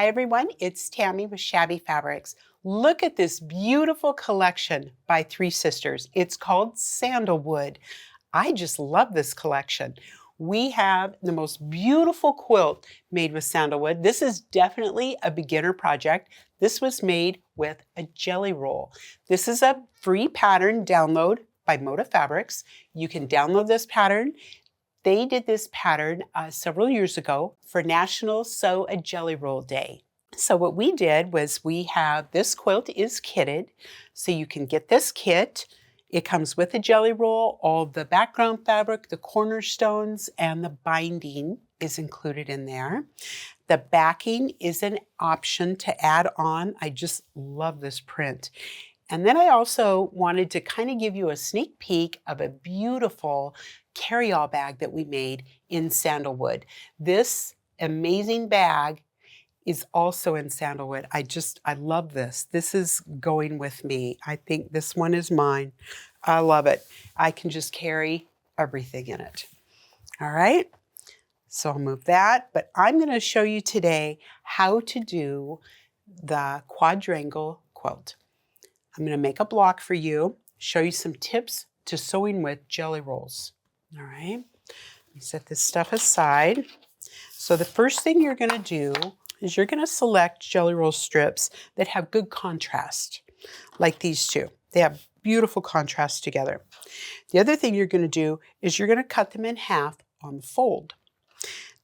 Hi everyone, it's Tammy with Shabby Fabrics. Look at this beautiful collection by three sisters. It's called Sandalwood. I just love this collection. We have the most beautiful quilt made with sandalwood. This is definitely a beginner project. This was made with a jelly roll. This is a free pattern download by Moda Fabrics. You can download this pattern. They did this pattern several years ago for National Sew a Jelly Roll Day. So what we did was we have this quilt is kitted, so you can get this kit. It comes with a jelly roll, all the background fabric, the cornerstones, and the binding is included in there. The backing is an option to add on. I just love this print. And then I also wanted to kind of give you a sneak peek of a beautiful carry-all bag that we made in sandalwood. This amazing bag is also in sandalwood. I love this. This is going with me. I think this one is mine. I love it. I can just carry everything in it. All right. So I'll move that, but I'm going to show you today how to do the quadrangle quilt. I'm going to make a block for you, show you some tips to sewing with jelly rolls. All right, let me set this stuff aside. So the first thing you're going to do is you're going to select jelly roll strips that have good contrast, like these two. They have beautiful contrast together. The other thing you're going to do is you're going to cut them in half on the fold.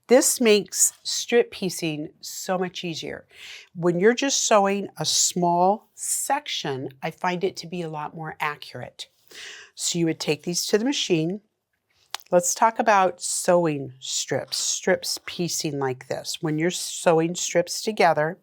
This makes strip piecing so much easier. When you're just sewing a small section, I find it to be a lot more accurate. So you would take these to the machine. Let's talk about sewing strips piecing like this. When you're sewing strips together,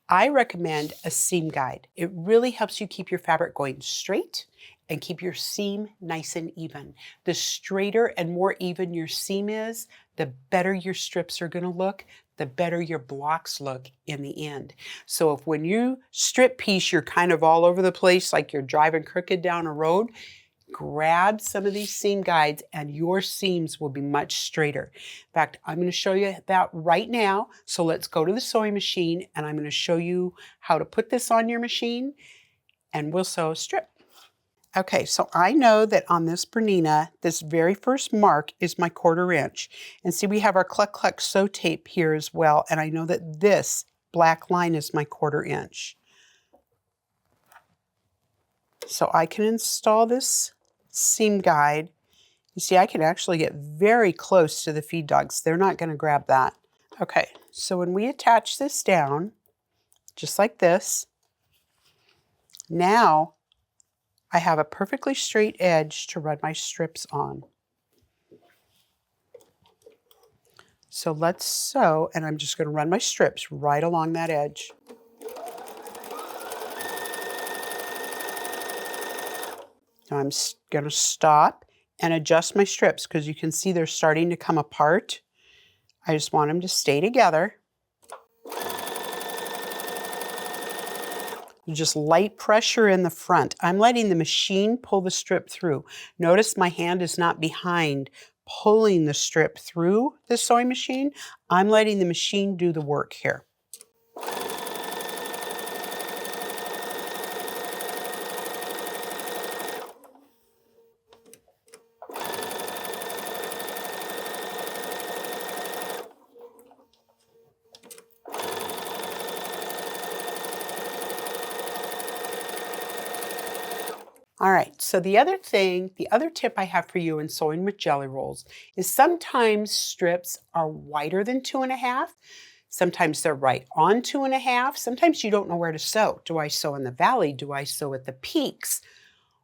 I recommend a seam guide. It really helps you keep your fabric going straight and keep your seam nice and even. The straighter and more even your seam is, the better your strips are going to look, the better your blocks look in the end. So if when you strip piece, you're kind of all over the place like you're driving crooked down a road, grab some of these seam guides and your seams will be much straighter. In fact, I'm going to show you that right now. So let's go to the sewing machine and I'm going to show you how to put this on your machine and we'll sew a strip. Okay, so I know that on this Bernina, this very first mark is my 1/4 inch. And see, we have our Cluck Cluck sew tape here as well. And I know that this black line is my 1/4 inch. So I can install this seam guide. You see, I can actually get very close to the feed dogs. They're not going to grab that. Okay, so when we attach this down, just like this, now I have a perfectly straight edge to run my strips on. So let's sew, and I'm just going to run my strips right along that edge. Now I'm going to stop and adjust my strips because you can see they're starting to come apart. I just want them to stay together. Just light pressure in the front. I'm letting the machine pull the strip through. Notice my hand is not behind pulling the strip through the sewing machine. I'm letting the machine do the work here. All right, so the other tip I have for you in sewing with jelly rolls is sometimes strips are wider than 2.5. Sometimes they're right on 2.5. Sometimes you don't know where to sew. Do I sew in the valley? Do I sew at the peaks?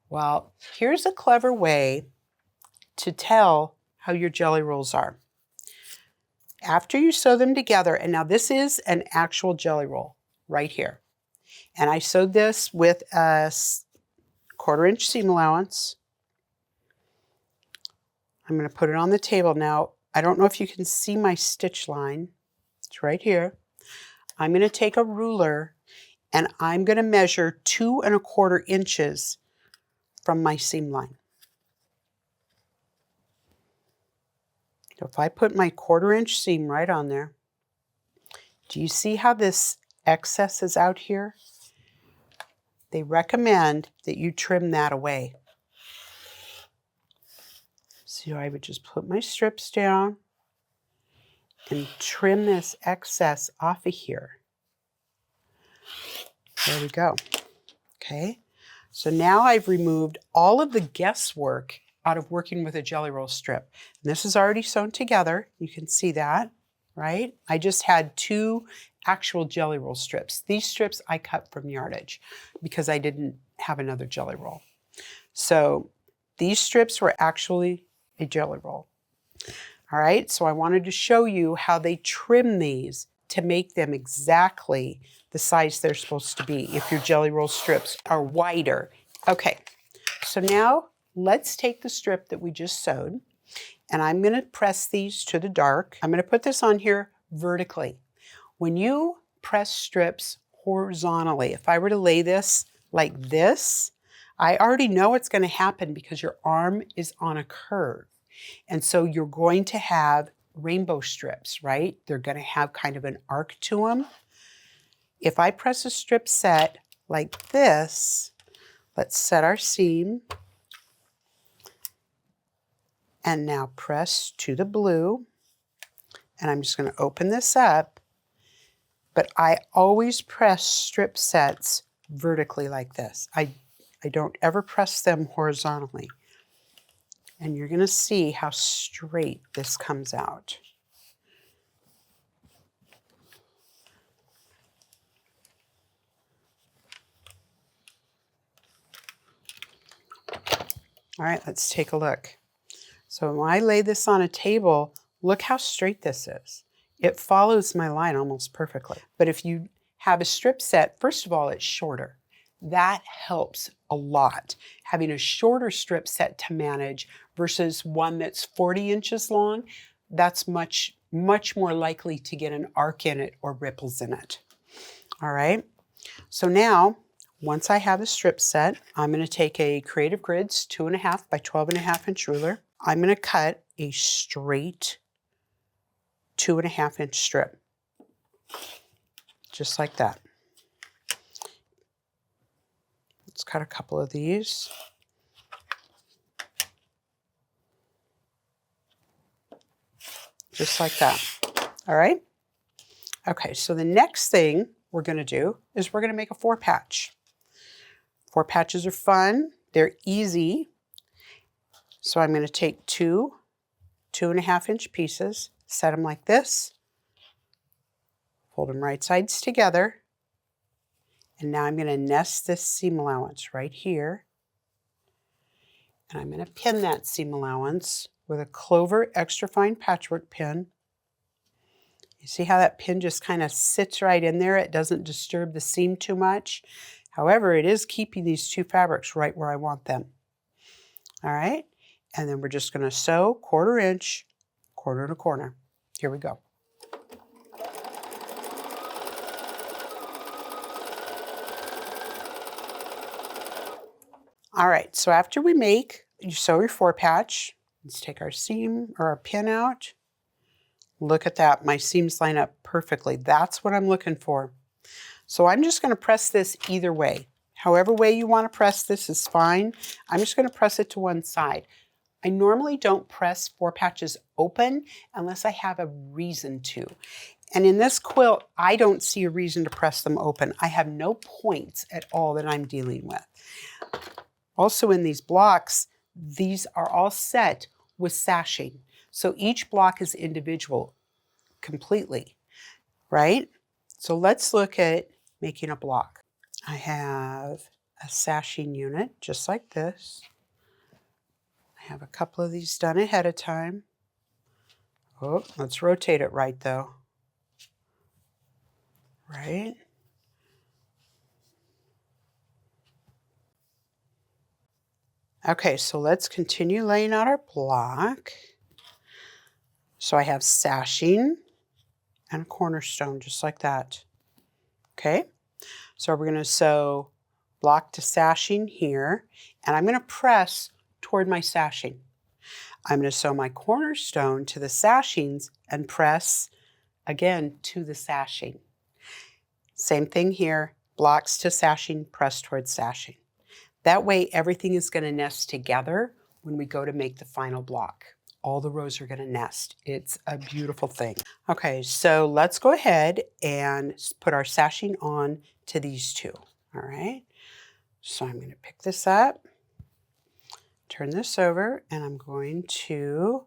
Well, here's a clever way to tell how your jelly rolls are. After you sew them together, and now this is an actual jelly roll right here. And I sewed this with a 1/4 inch seam allowance. I'm going to put it on the table now. I don't know if you can see my stitch line. It's right here. I'm going to take a ruler and I'm going to measure 2¼ inches from my seam line. So if I put my 1/4 inch seam right on there, Do you see how this excess is out here? They recommend that you trim that away. So I would just put my strips down and trim this excess off of here. There we go. Okay, so now I've removed all of the guesswork out of working with a jelly roll strip. And this is already sewn together. You can see that, right? I just had 2 actual jelly roll strips. These strips I cut from yardage because I didn't have another jelly roll. So these strips were actually a jelly roll. All right, so I wanted to show you how they trim these to make them exactly the size they're supposed to be if your jelly roll strips are wider. Okay, so now let's take the strip that we just sewed, and I'm going to press these to the dark. I'm going to put this on here vertically. When you press strips horizontally, if I were to lay this like this, I already know what's going to happen because your arm is on a curve. And so you're going to have rainbow strips, right? They're going to have kind of an arc to them. If I press a strip set like this, let's set our seam. And now press to the blue. And I'm just going to open this up. But I always press strip sets vertically like this. I don't ever press them horizontally. And you're going to see how straight this comes out. All right, let's take a look. So when I lay this on a table, look how straight this is. It follows my line almost perfectly. But if you have a strip set, first of all, it's shorter. That helps a lot. Having a shorter strip set to manage versus one that's 40 inches long, that's much more likely to get an arc in it or ripples in it. All right, so now, once I have the strip set, I'm going to take a Creative Grids 2.5 by 12.5 inch ruler. I'm going to cut a straight 2.5 inch strip, just like that. Let's cut a couple of these. Just like that. All right? Okay, so the next thing we're going to do is we're going to make a 4-patch. 4 patches are fun. They're easy. So I'm going to take 2 2.5 inch pieces, set them like this, fold them right sides together, and now I'm going to nest this seam allowance right here. And I'm going to pin that seam allowance with a Clover extra fine patchwork pin. You see how that pin just kind of sits right in there? It doesn't disturb the seam too much. However, it is keeping these 2 fabrics right where I want them. All right, and then we're just going to sew 1/4 inch, corner to corner. Here we go. All right, so after you sew your 4-patch, let's take our seam or our pin out. Look at that, my seams line up perfectly. That's what I'm looking for. So I'm just going to press this either way. However way you want to press this is fine. I'm just going to press it to one side. I normally don't press 4 patches open unless I have a reason to. And in this quilt, I don't see a reason to press them open. I have no points at all that I'm dealing with. Also in these blocks, these are all set with sashing. So each block is individual completely, right? So let's look at making a block. I have a sashing unit just like this. I have a couple of these done ahead of time. Oh, let's rotate it right though. Right? Okay, so let's continue laying out our block. So I have sashing and a cornerstone just like that. Okay, so we're going to sew block to sashing here, and I'm going to press toward my sashing. I'm going to sew my cornerstone to the sashings and press again to the sashing. Same thing here, blocks to sashing, press towards sashing. That way everything is going to nest together when we go to make the final block. All the rows are going to nest. It's a beautiful thing. Okay, so let's go ahead and put our sashing on to these two. All right, so I'm going to pick this up, turn this over, and I'm going to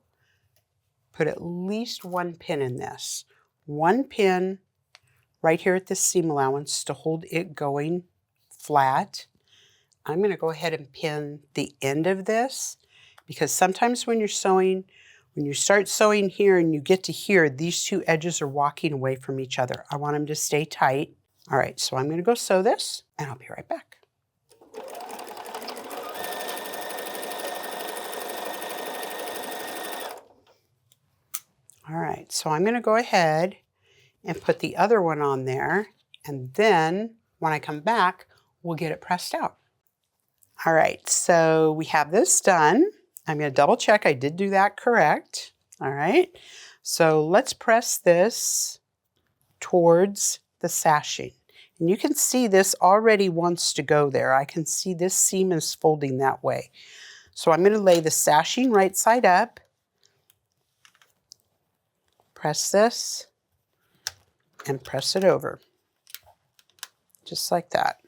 put at least one pin in this. One pin right here at the seam allowance to hold it going flat. I'm going to go ahead and pin the end of this, because sometimes when you're sewing, when you start sewing here and you get to here, these two edges are walking away from each other. I want them to stay tight. All right, so I'm going to go sew this, and I'll be right back. All right, so I'm going to go ahead and put the other one on there, and then when I come back, we'll get it pressed out. All right, so we have this done. I'm going to double check I did do that correct. All right, so let's press this towards the sashing. And you can see this already wants to go there. I can see this seam is folding that way. So I'm going to lay the sashing right side up, press this, and press it over, just like that.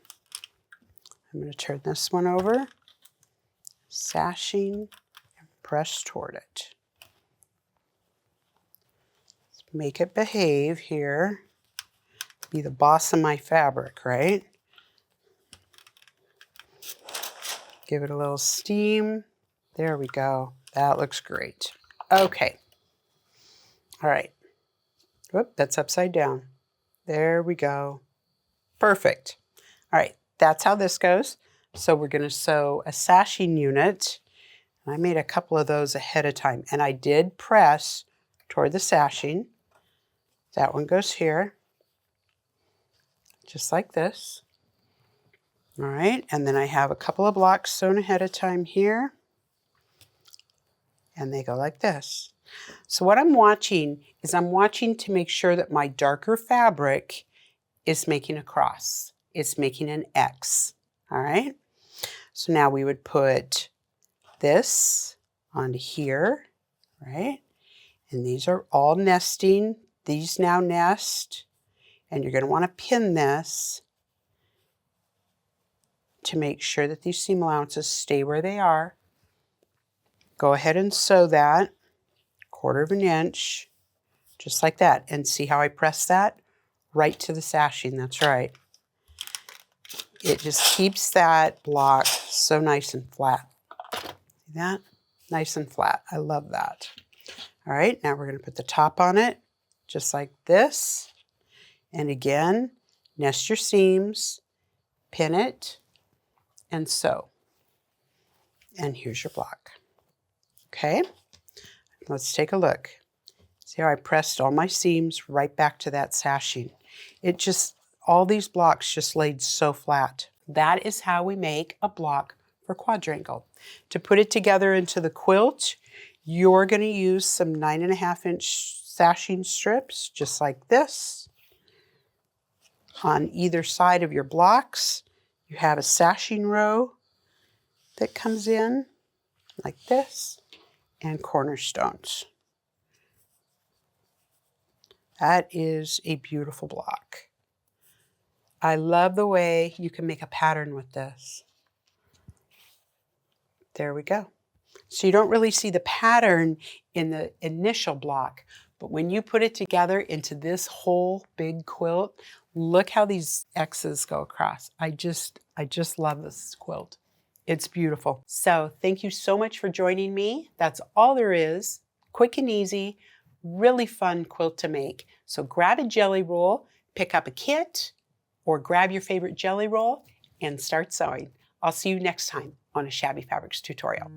I'm going to turn this one over, sashing, and press toward it. Let's make it behave here. Be the boss of my fabric, right? Give it a little steam. There we go. That looks great. Okay. All right. Whoop, that's upside down. There we go. Perfect. All right, that's how this goes. So we're going to sew a sashing unit. I made a couple of those ahead of time, and I did press toward the sashing. That one goes here, just like this. All right, and then I have a couple of blocks sewn ahead of time here, and they go like this. So what I'm watching is I'm watching to make sure that my darker fabric is making a cross. It's making an X, all right? So now we would put this onto here, right? And these are all nesting. These now nest, and you're going to want to pin this to make sure that these seam allowances stay where they are. Go ahead and sew that 1/4 inch, just like that. And see how I press that? Right to the sashing, that's right. It just keeps that block so nice and flat. See that? Nice and flat. I love that. All right, now we're going to put the top on it, just like this. And again, nest your seams, pin it, and sew. And here's your block. Okay, let's take a look. See how I pressed all my seams right back to that sashing. It just, all these blocks just laid so flat. That is how we make a block for quadrangle. To put it together into the quilt, you're going to use some 9.5 inch sashing strips, just like this. On either side of your blocks, you have a sashing row that comes in like this, and cornerstones. That is a beautiful block. I love the way you can make a pattern with this. There we go. So you don't really see the pattern in the initial block, but when you put it together into this whole big quilt, look how these X's go across. I just love this quilt. It's beautiful. So thank you so much for joining me. That's all there is. Quick and easy, really fun quilt to make. So grab a jelly roll, pick up a kit, or grab your favorite jelly roll and start sewing. I'll see you next time on a Shabby Fabrics tutorial.